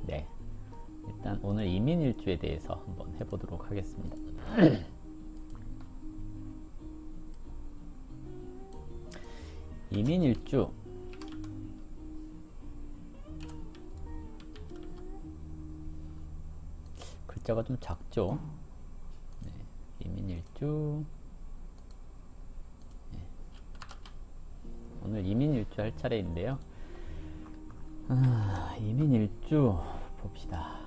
네, 일단 오늘 이민일주에 대해서 한번 해보도록 하겠습니다. 이민일주, 글자가 좀 작죠? 네, 이민일주. 네. 오늘 이민일주 할 차례인데요. 이민일주 봅시다.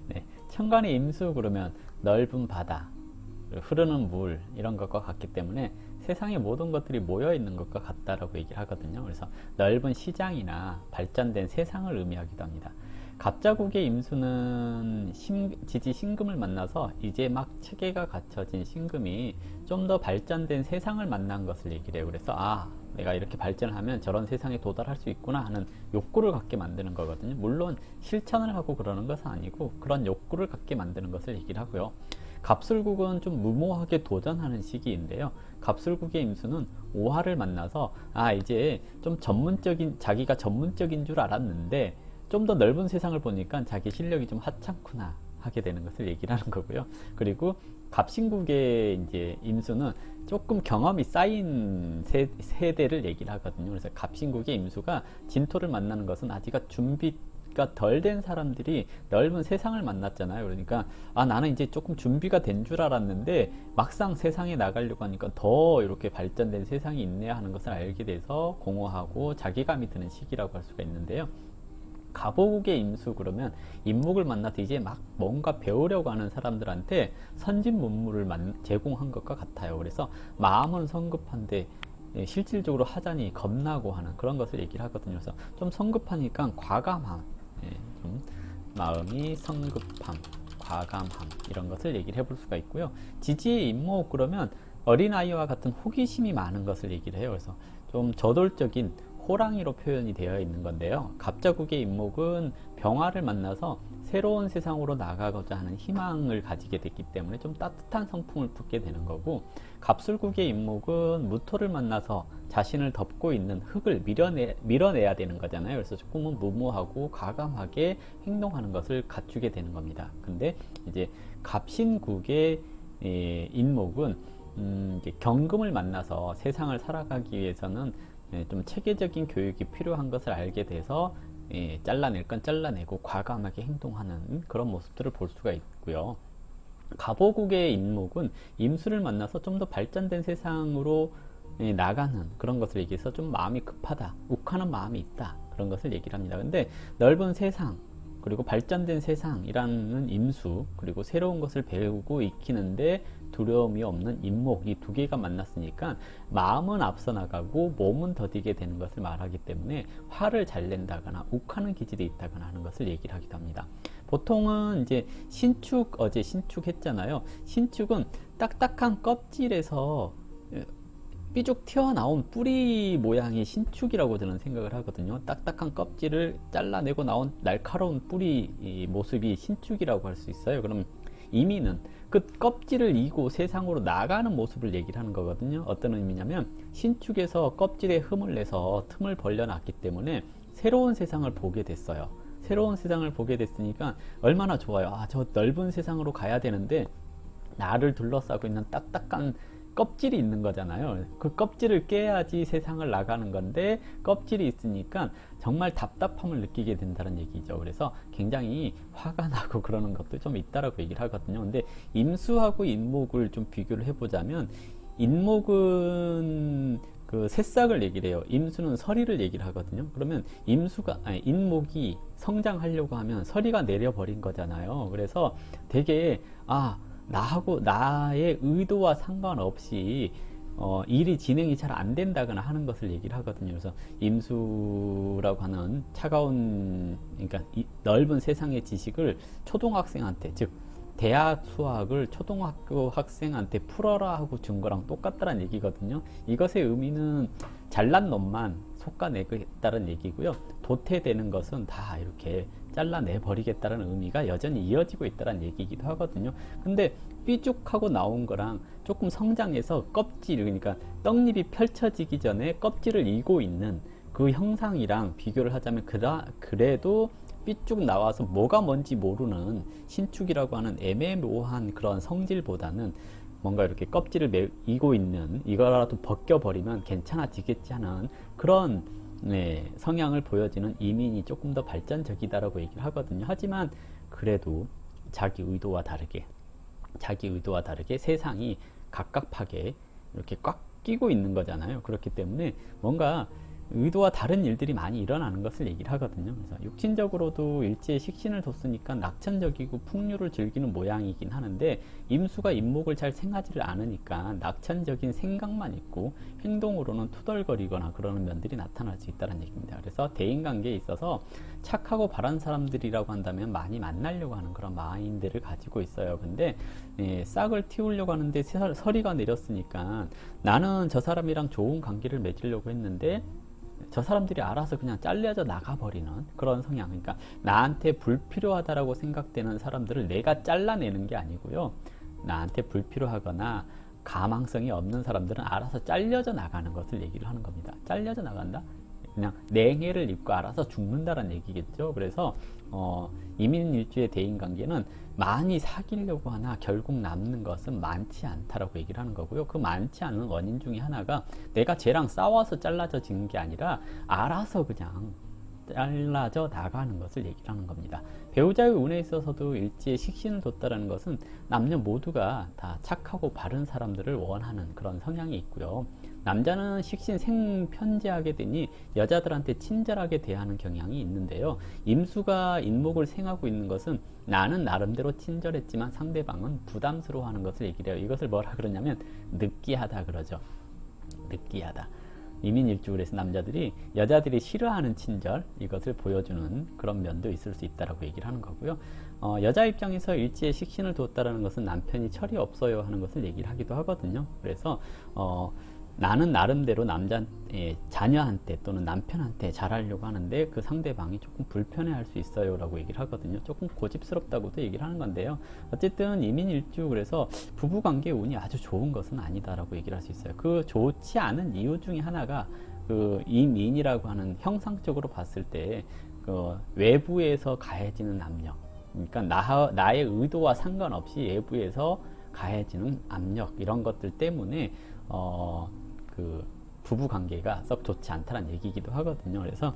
네, 천간의 임수 그러면 넓은 바다, 흐르는 물 이런 것과 같기 때문에 세상의 모든 것들이 모여 있는 것과 같다라고 얘기를 하거든요. 그래서 넓은 시장이나 발전된 세상을 의미하기도 합니다. 갑자국의 임수는 지지 신금을 만나서 이제 막 체계가 갖춰진 신금이 좀 더 발전된 세상을 만난 것을 얘기를 해요. 그래서 내가 이렇게 발전하면 저런 세상에 도달할 수 있구나 하는 욕구를 갖게 만드는 거거든요. 물론 실천을 하고 그러는 것은 아니고 그런 욕구를 갖게 만드는 것을 얘기를 하고요. 갑술국은 좀 무모하게 도전하는 시기인데요. 갑술국의 임수는 오화를 만나서 이제 좀 자기가 전문적인 줄 알았는데 좀 더 넓은 세상을 보니까 자기 실력이 좀 하찮구나 하게 되는 것을 얘기를 하는 거고요. 그리고 갑신국의 이제 임수는 조금 경험이 쌓인 세대를 얘기를 하거든요. 그래서 갑신국의 임수가 진토를 만나는 것은 아직 준비가 덜 된 사람들이 넓은 세상을 만났잖아요. 그러니까 나는 이제 조금 준비가 된 줄 알았는데 막상 세상에 나가려고 하니까 더 이렇게 발전된 세상이 있네 하는 것을 알게 돼서 공허하고 자괴감이 드는 시기라고 할 수가 있는데요. 갑오국의 임수 그러면 임목을 만나서 이제 막 뭔가 배우려고 하는 사람들한테 선진문물을 제공한 것과 같아요. 그래서 마음은 성급한데 실질적으로 하자니 겁나고 하는 그런 것을 얘기를 하거든요. 그래서 좀 성급하니까 과감함, 좀 마음이 성급함, 과감함 이런 것을 얘기를 해볼 수가 있고요. 지지의 임목 그러면 어린아이와 같은 호기심이 많은 것을 얘기를 해요. 그래서 좀 저돌적인 호랑이로 표현이 되어 있는 건데요. 갑자국의 임목은 병화를 만나서 새로운 세상으로 나가고자 하는 희망을 가지게 됐기 때문에 좀 따뜻한 성품을 품게 되는 거고, 갑술국의 임목은 무토를 만나서 자신을 덮고 있는 흙을 밀어내야 되는 거잖아요. 그래서 조금은 무모하고 과감하게 행동하는 것을 갖추게 되는 겁니다. 근데 이제 갑신국의 임목은 이제 경금을 만나서 세상을 살아가기 위해서는 좀 체계적인 교육이 필요한 것을 알게 돼서 잘라낼 건 잘라내고 과감하게 행동하는 그런 모습들을 볼 수가 있고요. 갑오국의 임목은 임수를 만나서 좀 더 발전된 세상으로 나가는 그런 것을 얘기해서 좀 마음이 급하다, 욱하는 마음이 있다 그런 것을 얘기를 합니다. 근데 넓은 세상 그리고 발전된 세상이라는 임수, 그리고 새로운 것을 배우고 익히는데 두려움이 없는 임목, 이 두 개가 만났으니까 마음은 앞서 나가고 몸은 더디게 되는 것을 말하기 때문에 화를 잘 낸다거나 욱하는 기질이 있다거나 하는 것을 얘기를 하기도 합니다. 보통은 이제 신축, 어제 신축했잖아요. 신축은 딱딱한 껍질에서 삐죽 튀어나온 뿌리 모양이 신축이라고 저는 생각을 하거든요. 딱딱한 껍질을 잘라내고 나온 날카로운 뿌리 모습이 신축이라고 할 수 있어요. 그럼 이민은 그 껍질을 이고 세상으로 나가는 모습을 얘기를 하는 거거든요. 어떤 의미냐면 신축에서 껍질에 흠을 내서 틈을 벌려놨기 때문에 새로운 세상을 보게 됐어요. 새로운 세상을 보게 됐으니까 얼마나 좋아요. 저 넓은 세상으로 가야 되는데 나를 둘러싸고 있는 딱딱한 껍질이 있는 거잖아요. 그 껍질을 깨야지 세상을 나가는 건데 껍질이 있으니까 정말 답답함을 느끼게 된다는 얘기죠. 그래서 굉장히 화가 나고 그러는 것도 좀 있다라고 얘기를 하거든요. 근데 임수하고 인목을 좀 비교를 해보자면, 인목은 그 새싹을 얘기를 해요. 임수는 서리를 얘기를 하거든요. 그러면 인목이 성장하려고 하면 서리가 내려버린 거잖아요. 그래서 되게 나의 의도와 상관없이 일이 진행이 잘 안 된다거나 하는 것을 얘기를 하거든요. 그래서 임수라고 하는 차가운, 그러니까 넓은 세상의 지식을 초등학생한테, 즉 대학 수학을 초등학교 학생한테 풀어라 하고 준 거랑 똑같다는 얘기거든요. 이것의 의미는 잘난 놈만 속아내겠다는 얘기고요. 도태되는 것은 다 이렇게 잘라내 버리겠다는 의미가 여전히 이어지고 있다는 얘기이기도 하거든요. 근데 삐죽하고 나온 거랑 조금 성장해서 껍질, 그러니까 떡잎이 펼쳐지기 전에 껍질을 이고 있는 그 형상이랑 비교를 하자면 그래도 삐쭉 나와서 뭐가 뭔지 모르는 신축이라고 하는 애매모호한 그런 성질보다는 뭔가 이렇게 껍질을 이고 있는, 이거라도 벗겨버리면 괜찮아지겠지 하는 그런 성향을 보여지는 이민이 조금 더 발전적이다라고 얘기를 하거든요. 하지만 그래도 자기 의도와 다르게 세상이 갑갑하게 이렇게 꽉 끼고 있는 거잖아요. 그렇기 때문에 뭔가 의도와 다른 일들이 많이 일어나는 것을 얘기를 하거든요. 그래서 육신적으로도 일지에 식신을 뒀으니까 낙천적이고 풍류를 즐기는 모양이긴 하는데, 임수가 임목을 잘 생하지를 않으니까 낙천적인 생각만 있고 행동으로는 투덜거리거나 그러는 면들이 나타날 수 있다는 얘기입니다. 그래서 대인관계에 있어서 착하고 바른 사람들이라고 한다면 많이 만나려고 하는 그런 마인드를 가지고 있어요. 근데 싹을 틔우려고 하는데 서리가 내렸으니까 나는 저 사람이랑 좋은 관계를 맺으려고 했는데 저 사람들이 알아서 그냥 잘려져 나가버리는 그런 성향. 그러니까 나한테 불필요하다라고 생각되는 사람들을 내가 잘라내는 게 아니고요, 나한테 불필요하거나 가망성이 없는 사람들은 알아서 잘려져 나가는 것을 얘기를 하는 겁니다. 잘려져 나간다? 그냥 냉해를 입고 알아서 죽는다는 얘기겠죠. 그래서 이민일주의 대인관계는 많이 사귀려고 하나 결국 남는 것은 많지 않다라고 얘기를 하는 거고요. 그 많지 않은 원인 중에 하나가 내가 쟤랑 싸워서 잘라져지는 게 아니라 알아서 그냥 잘라져 나가는 것을 얘기를 하는 겁니다. 배우자의 운에 있어서도 일지에 식신을 뒀다는 것은 남녀 모두가 다 착하고 바른 사람들을 원하는 그런 성향이 있고요. 남자는 식신 생편제하게 되니 여자들한테 친절하게 대하는 경향이 있는데요. 임수가 인목을 생하고 있는 것은 나는 나름대로 친절했지만 상대방은 부담스러워하는 것을 얘기를 해요. 이것을 뭐라 그러냐면 느끼하다 그러죠. 느끼하다. 이민일주, 그래서 남자들이 여자들이 싫어하는 친절, 이것을 보여주는 그런 면도 있을 수 있다라고 얘기를 하는 거고요. 여자 입장에서 일지에 식신을 두었다라는 것은 남편이 철이 없어요 하는 것을 얘기를 하기도 하거든요. 그래서 나는 나름대로 자녀한테 또는 남편한테 잘하려고 하는데 그 상대방이 조금 불편해할 수 있어요 라고 얘기를 하거든요. 조금 고집스럽다고도 얘기를 하는 건데요. 어쨌든 이민일주, 그래서 부부관계 운이 아주 좋은 것은 아니다 라고 얘기를 할 수 있어요. 그 좋지 않은 이유 중에 하나가 그 이민이라고 하는 형상적으로 봤을 때 그 외부에서 가해지는 압력, 그러니까 나의 의도와 상관없이 외부에서 가해지는 압력, 이런 것들 때문에 그 부부관계가 썩 좋지 않다는 얘기이기도 하거든요. 그래서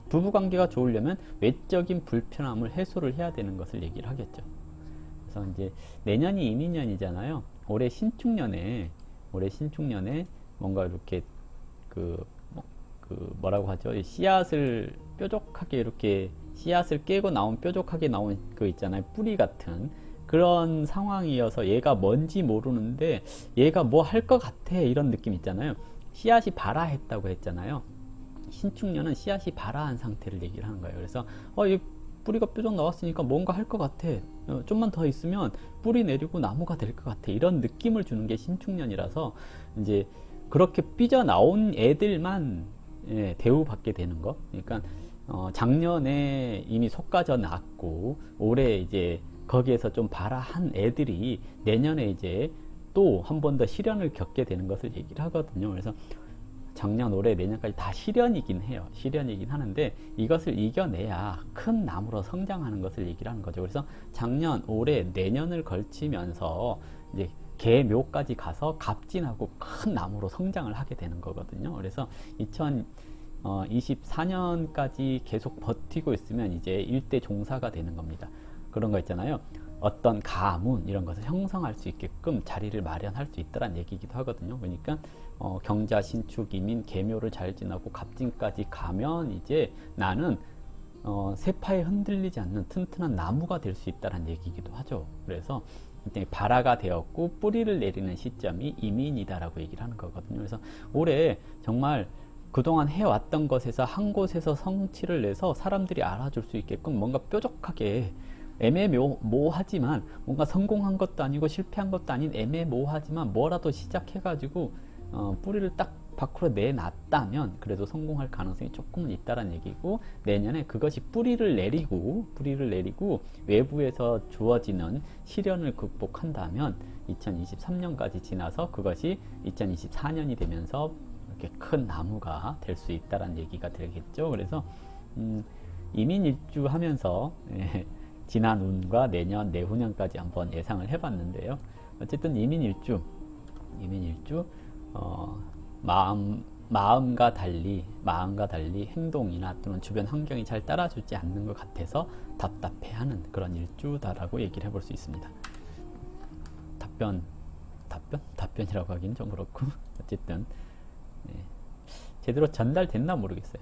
부부관계가 좋으려면 외적인 불편함을 해소를 해야 되는 것을 얘기를 하겠죠. 그래서 이제 내년이 이민년이잖아요. 올해 신축년에 뭔가 이렇게 뭐라고 하죠? 씨앗을 뾰족하게 이렇게 씨앗을 깨고 나온 뾰족하게 나온 그 있잖아요. 뿌리 같은 그런 상황이어서 얘가 뭔지 모르는데 얘가 뭐 할 것 같아, 이런 느낌 있잖아요. 씨앗이 발아했다고 했잖아요. 신축년은 씨앗이 발아한 상태를 얘기를 하는 거예요. 그래서 이 뿌리가 뾰족 나왔으니까 뭔가 할 것 같아, 좀만 더 있으면 뿌리 내리고 나무가 될 것 같아, 이런 느낌을 주는 게 신축년이라서 이제 그렇게 삐져나온 애들만 대우받게 되는 거. 그러니까 작년에 이미 속가져 났고 올해 이제 거기에서 좀 발아한 애들이 내년에 이제 또 한 번 더 시련을 겪게 되는 것을 얘기를 하거든요. 그래서 작년, 올해, 내년까지 다 시련이긴 해요. 시련이긴 하는데 이것을 이겨내야 큰 나무로 성장하는 것을 얘기를 하는 거죠. 그래서 작년, 올해, 내년을 걸치면서 이제 개묘까지 가서 갑진하고 큰 나무로 성장을 하게 되는 거거든요. 그래서 2024년까지 계속 버티고 있으면 이제 일대 종사가 되는 겁니다. 그런 거 있잖아요. 어떤 가문 이런 것을 형성할 수 있게끔 자리를 마련할 수 있다는 얘기이기도 하거든요. 그러니까 경자, 신축, 이민, 개묘를 잘 지나고 갑진까지 가면 이제 나는 세파에 흔들리지 않는 튼튼한 나무가 될 수 있다는 얘기이기도 하죠. 그래서 발아가 되었고 뿌리를 내리는 시점이 이민이다라고 얘기를 하는 거거든요. 그래서 올해 정말 그동안 해왔던 것에서 한 곳에서 성취를 내서 사람들이 알아줄 수 있게끔 뭔가 뾰족하게, 애매모호하지만 뭔가 성공한 것도 아니고 실패한 것도 아닌 애매모호하지만 뭐라도 시작해가지고 뿌리를 딱 밖으로 내놨다면 그래도 성공할 가능성이 조금은 있다는 얘기고, 내년에 그것이 뿌리를 내리고 외부에서 주어지는 시련을 극복한다면 2023년까지 지나서 그것이 2024년이 되면서 이렇게 큰 나무가 될 수 있다는 얘기가 되겠죠. 그래서 이민 일주하면서 지난 운과 내년, 내후년까지 한번 예상을 해봤는데요. 어쨌든 이민 일주 마음과 달리 행동이나 또는 주변 환경이 잘 따라주지 않는 것 같아서 답답해하는 그런 일주다라고 얘기를 해볼 수 있습니다. 답변이라고 하기는 좀 그렇고 어쨌든 제대로 전달됐나 모르겠어요.